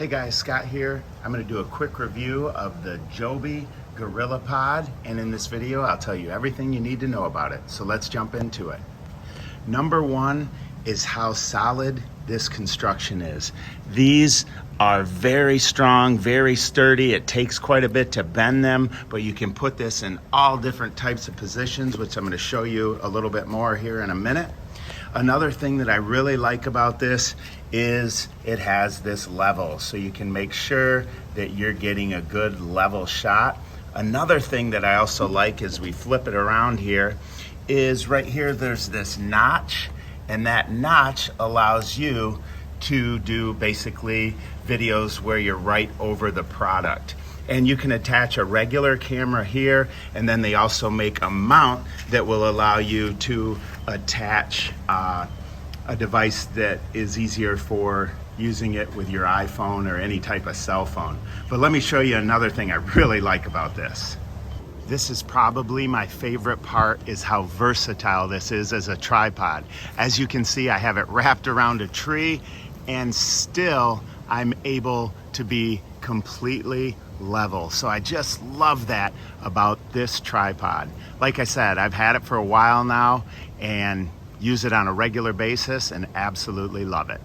Hey guys, Scott here. I'm going to do a quick review of the Joby GorillaPod, and in this video I'll tell you everything you need to know about it. So let's jump into it. Number one is how solid this construction is. These are very strong, very sturdy. It takes quite a bit to bend them, but you can put this in all different types of positions, which I'm going to show you a little bit more here in a minute. Another thing that I really like about this is it has this level, so you can make sure that you're getting a good level shot. Another thing that I also like is we flip it around here is right here there's this notch, and that notch allows you to do basically videos where you're right over the product. And you can attach a regular camera here, and then they also make a mount that will allow you to attach a device that is easier for using it with your iPhone or any type of cell phone. But let me show you another thing I really like about this. This is probably my favorite part, is how versatile this is as a tripod. As you can see, I have it wrapped around a tree, and still I'm able to be completely level. So I just love that about this tripod. Like I said, I've had it for a while now and use it on a regular basis and absolutely love it.